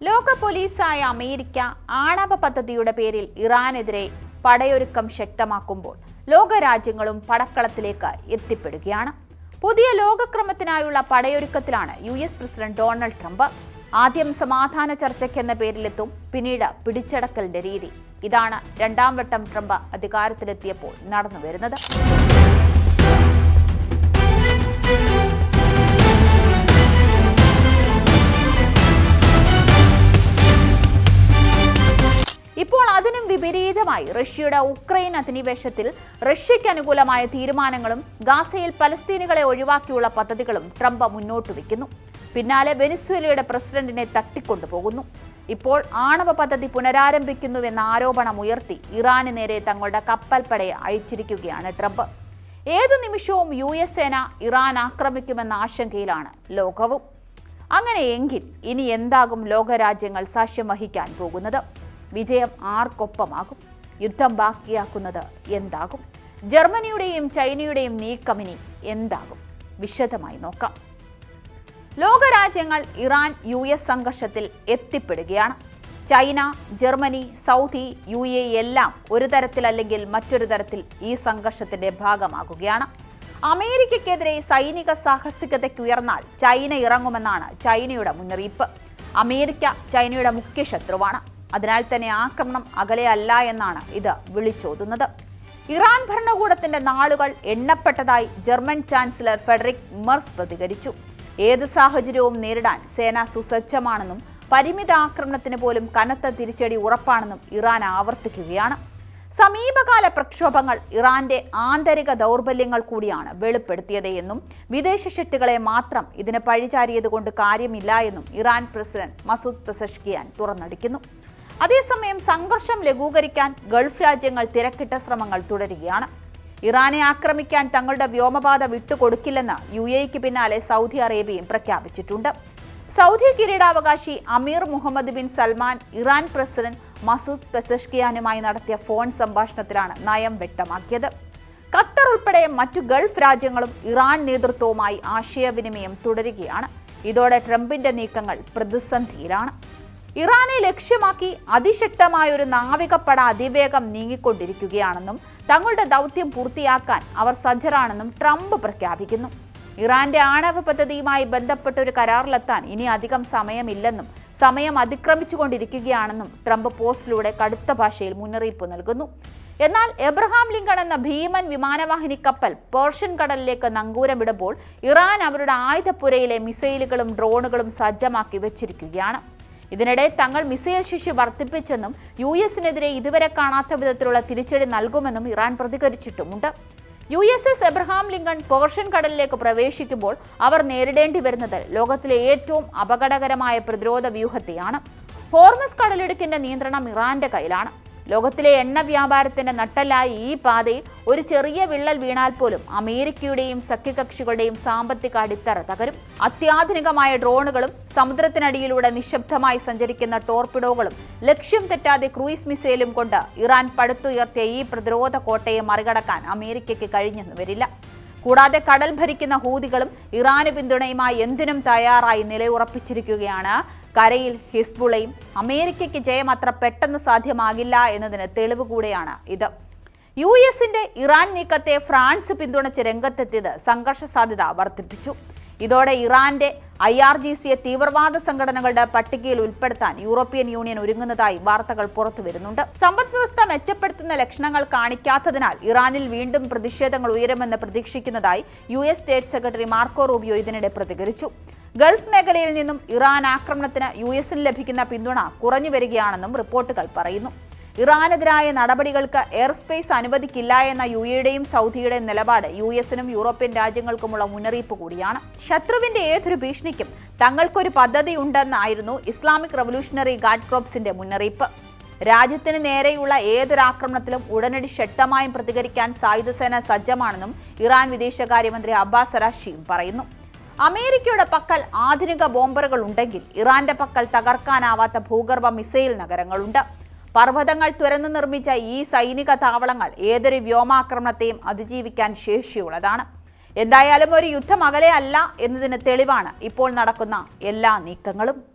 ലോക പോലീസായ അമേരിക്ക ആണവ പദ്ധതിയുടെ പേരിൽ ഇറാനെതിരെ പടയൊരുക്കം ശക്തമാക്കുമ്പോൾ ലോകരാജ്യങ്ങളും പടക്കളത്തിലേക്ക് എത്തിപ്പെടുകയാണ്. പുതിയ ലോകക്രമത്തിനായുള്ള പടയൊരുക്കത്തിലാണ് US പ്രസിഡന്റ് ഡൊണാൾഡ് ട്രംപ്. ആദ്യം സമാധാന ചർച്ചയ്ക്കെന്ന പേരിലെത്തും, പിന്നീട് പിടിച്ചടക്കലിന്റെ രീതി. ഇതാണ് രണ്ടാം വട്ടം ട്രംപ് അധികാരത്തിലെത്തിയപ്പോൾ നടന്നുവരുന്നത്. ഇപ്പോൾ അതിനും വിപരീതമായി റഷ്യയുടെ ഉക്രൈൻ അധിനിവേശത്തിൽ റഷ്യയ്ക്ക് അനുകൂലമായ തീരുമാനങ്ങളും ഗാസയിൽ പലസ്തീനുകളെ ഒഴിവാക്കിയുള്ള പദ്ധതികളും ട്രംപ് മുന്നോട്ട് വയ്ക്കുന്നു. പിന്നാലെ വെനിസ്വേലയുടെ പ്രസിഡന്റിനെ തട്ടിക്കൊണ്ടുപോകുന്നു. ഇപ്പോൾ ആണവ പദ്ധതി പുനരാരംഭിക്കുന്നുവെന്ന ആരോപണം ഉയർത്തി ഇറാന് നേരെ തങ്ങളുടെ കപ്പൽപ്പടയെ അയച്ചിരിക്കുകയാണ് ട്രംപ്. ഏതു നിമിഷവും US സേന ഇറാൻ ആക്രമിക്കുമെന്ന ആശങ്കയിലാണ് ലോകവും. അങ്ങനെയെങ്കിൽ ഇനി എന്താകും ലോകരാജ്യങ്ങൾ സാക്ഷ്യം വഹിക്കാൻ പോകുന്നത്? വിജയം ആർക്കൊപ്പമാകും? യുദ്ധം ബാക്കിയാക്കുന്നത് എന്താകും? ജർമ്മനിയുടെയും ചൈനയുടെയും നീക്കമിനി എന്താകും? വിശദമായി നോക്കാം. ലോകരാജ്യങ്ങൾ ഇറാൻ US സംഘർഷത്തിൽ എത്തിപ്പെടുകയാണ്. ചൈന, ജർമ്മനി, സൗദി, UAE എല്ലാം ഒരു തരത്തിലല്ലെങ്കിൽ മറ്റൊരു തരത്തിൽ ഈ സംഘർഷത്തിന്റെ ഭാഗമാകുകയാണ്. അമേരിക്കയ്ക്കെതിരെ സൈനിക സാഹസികതയ്ക്കുയർന്നാൽ ചൈന ഇറങ്ങുമെന്നാണ് ചൈനയുടെ മുന്നറിയിപ്പ്. അമേരിക്ക ചൈനയുടെ മുഖ്യ ശത്രുവാണ്. അതിനാൽ തന്നെ ആക്രമണം അകലെയല്ല എന്നാണ് ഇത് വിളിച്ചോതുന്നത്. ഇറാൻ ഭരണകൂടത്തിന്റെ നാളുകൾ എണ്ണപ്പെട്ടതായി ജർമ്മൻ ചാൻസലർ ഫ്രെഡറിക് മെർസ് പ്രതികരിച്ചു. ഏത് സാഹചര്യവും നേരിടാൻ സേന സുസജ്ജമാണെന്നും പരിമിത ആക്രമണത്തിന് പോലും കനത്ത തിരിച്ചടി ഉറപ്പാണെന്നും ഇറാൻ ആവർത്തിക്കുകയാണ്. സമീപകാല പ്രക്ഷോഭങ്ങൾ ഇറാന്റെ ആന്തരിക ദൗർബല്യങ്ങൾ കൂടിയാണ് വെളിപ്പെടുത്തിയത് എന്നും വിദേശ ശക്തികളെ മാത്രം ഇതിന് പഴിചാരിയതുകൊണ്ട് കാര്യമില്ല എന്നും ഇറാൻ പ്രസിഡന്റ് മസൂദ് പെസഷ്കിയാൻ തുറന്നടിക്കുന്നു. അതേസമയം സംഘർഷം ലഘൂകരിക്കാൻ ഗൾഫ് രാജ്യങ്ങൾ തിരക്കിട്ട ശ്രമങ്ങൾ തുടരുകയാണ്. ഇറാനെ ആക്രമിക്കാൻ തങ്ങളുടെ വ്യോമപാത വിട്ടുകൊടുക്കില്ലെന്ന് UAEക്ക് പിന്നാലെ സൗദി അറേബ്യയും പ്രഖ്യാപിച്ചിട്ടുണ്ട്. സൗദി കിരീടാവകാശി Amir Mohammed bin Salman Iran president Masoud പെസഷ്കിയാനുമായി നടത്തിയ ഫോൺ സംഭാഷണത്തിലാണ് നയം വ്യക്തമാക്കിയത്. ഖത്തർ ഉൾപ്പെടെ മറ്റു ഗൾഫ് രാജ്യങ്ങളും ഇറാൻ നേതൃത്വവുമായി ആശയവിനിമയം തുടരുകയാണ്. ഇതോടെ ട്രംപിന്റെ നീക്കങ്ങൾ പ്രതിസന്ധിയിലാണ്. ഇറാനെ ലക്ഷ്യമാക്കി അതിശക്തമായ ഒരു നാവികപ്പട അതിവേഗം നീങ്ങിക്കൊണ്ടിരിക്കുകയാണെന്നും തങ്ങളുടെ ദൗത്യം പൂർത്തിയാക്കാൻ അവർ സജ്ജരാണെന്നും ട്രംപ് പ്രഖ്യാപിക്കുന്നു. ഇറാന്റെ ആണവ പദ്ധതിയുമായി ബന്ധപ്പെട്ട ഒരു കരാറിലെത്താൻ ഇനി അധികം സമയമില്ലെന്നും സമയം അതിക്രമിച്ചുകൊണ്ടിരിക്കുകയാണെന്നും ട്രംപ് പോസ്റ്റിലൂടെ കടുത്ത ഭാഷയിൽ മുന്നറിയിപ്പ് നൽകുന്നു. എന്നാൽ എബ്രഹാം ലിങ്കൺ എന്ന ഭീമൻ വിമാനവാഹിനി കപ്പൽ പേർഷ്യൻ കടലിലേക്ക് നങ്കൂരമിടുമ്പോൾ ഇറാൻ അവരുടെ ആയുധപ്പുരയിലെ മിസൈലുകളും ഡ്രോണുകളും സജ്ജമാക്കി വെച്ചിരിക്കുകയാണ്. ഇതിനിടെ തങ്ങൾ മിസൈൽ ശേഷി വർദ്ധിപ്പിച്ചെന്നും USനെതിരെ ഇതുവരെ കാണാത്ത വിധത്തിലുള്ള തിരിച്ചടി നൽകുമെന്നും ഇറാൻ പ്രതികരിച്ചിട്ടുമുണ്ട്. USS എബ്രഹാം ലിങ്കൺ പേർഷ്യൻ കടലിലേക്ക് പ്രവേശിക്കുമ്പോൾ അവർ നേരിടേണ്ടി വരുന്നത് ലോകത്തിലെ ഏറ്റവും അപകടകരമായ പ്രതിരോധ വ്യൂഹത്തെയാണ്. ഹോർമസ് കടലിടുക്കിന്റെ നിയന്ത്രണം ഇറാന്റെ കയ്യിലാണ്. ലോകത്തിലെ എണ്ണ വ്യാപാരത്തിന്റെ നട്ടെല്ലായ ഈ പാതയിൽ ഒരു ചെറിയ വിള്ളൽ വീണാൽ പോലും അമേരിക്കയുടെയും സഖ്യകക്ഷികളുടെയും സാമ്പത്തിക അടിത്തറ തകരും. അത്യാധുനികമായ ഡ്രോണുകളും സമുദ്രത്തിനടിയിലൂടെ നിശബ്ദമായി സഞ്ചരിക്കുന്ന ടോർപിഡോകളും ലക്ഷ്യം തെറ്റാതെ ക്രൂയിസ് മിസൈലും കൊണ്ട് ഇറാൻ പടുത്തുയർത്തിയ ഈ പ്രതിരോധ കോട്ടയെ മറികടക്കാൻ അമേരിക്കയ്ക്ക് കഴിഞ്ഞെന്ന് വരില്ല. കൂടാതെ കടൽ ഭരിക്കുന്ന ഹൂതികളും ഇറാന് പിന്തുണയുമായി എന്തിനും തയ്യാറായി നിലയുറപ്പിച്ചിരിക്കുകയാണ്. കരയിൽ ഹിസ്ബുള്ളയും. അമേരിക്കയ്ക്ക് ജയം അത്ര പെട്ടെന്ന് സാധ്യമാകില്ല എന്നതിന് തെളിവ് കൂടെയാണ് ഇത്. USന്റെ ഇറാൻ നീക്കത്തെ ഫ്രാൻസ് പിന്തുണച്ച് രംഗത്തെത്തിയത് സംഘർഷ സാധ്യത വർദ്ധിപ്പിച്ചു. ഇതോടെ ഇറാന്റെ IRGCയെ തീവ്രവാദ സംഘടനകളുടെ പട്ടികയിൽ ഉൾപ്പെടുത്താൻ യൂറോപ്യൻ യൂണിയൻ ഒരുങ്ങുന്നതായി വാർത്തകൾ പുറത്തുവരുന്നുണ്ട്. സമ്പദ് വ്യവസ്ഥ മെച്ചപ്പെടുത്തുന്ന ലക്ഷണങ്ങൾ കാണിക്കാത്തതിനാൽ ഇറാനിൽ വീണ്ടും പ്രതിഷേധങ്ങൾ ഉയരുമെന്ന് പ്രതീക്ഷിക്കുന്നതായി US state secretary Marco Rubio ഇതിനിടെ പ്രതികരിച്ചു. ഗൾഫ് മേഖലയിൽ നിന്നും ഇറാൻ ആക്രമണത്തിന് USന് ലഭിക്കുന്ന പിന്തുണ കുറഞ്ഞു വരികയാണെന്നും റിപ്പോർട്ടുകൾ പറയുന്നു. ഇറാനെതിരായ നടപടികൾക്ക് എയർ സ്പേസ് അനുവദിക്കില്ല എന്ന UAEയുടെയും സൗദിയുടെയും നിലപാട് USനും യൂറോപ്യൻ രാജ്യങ്ങൾക്കുമുള്ള മുന്നറിയിപ്പ് കൂടിയാണ്. ശത്രുവിന്റെ ഏതൊരു ഭീഷണിക്കും തങ്ങൾക്കൊരു പദ്ധതി ഉണ്ടെന്നായിരുന്നു ഇസ്ലാമിക് റവല്യൂഷണറി ഗാർഡ് കോർപ്സിന്റെ മുന്നറിയിപ്പ്. രാജ്യത്തിന് നേരെയുള്ള ഏതൊരാക്രമണത്തിലും ഉടനടി ശക്തമായും പ്രതികരിക്കാൻ സായുധസേന സജ്ജമാണെന്നും ഇറാൻ വിദേശകാര്യമന്ത്രി അബ്ബാസ് അറാഗ്ചിയും പറയുന്നു. അമേരിക്കയുടെ പക്കൽ ആധുനിക ബോംബറുകൾ ഉണ്ടെങ്കിൽ ഇറാന്റെ പക്കൽ തകർക്കാനാവാത്ത ഭൂഗർഭ മിസൈൽ നഗരങ്ങളുണ്ട്. പർവ്വതങ്ങൾ തുരന്നു നിർമ്മിച്ച ഈ സൈനിക താവളങ്ങൾ ഏതൊരു വ്യോമാക്രമണത്തെയും അതിജീവിക്കാൻ ശേഷിയുള്ളതാണ്. എന്തായാലും ഒരു യുദ്ധം അകലെയല്ല എന്നതിന് തെളിവാണ് ഇപ്പോൾ നടക്കുന്ന എല്ലാ നീക്കങ്ങളും.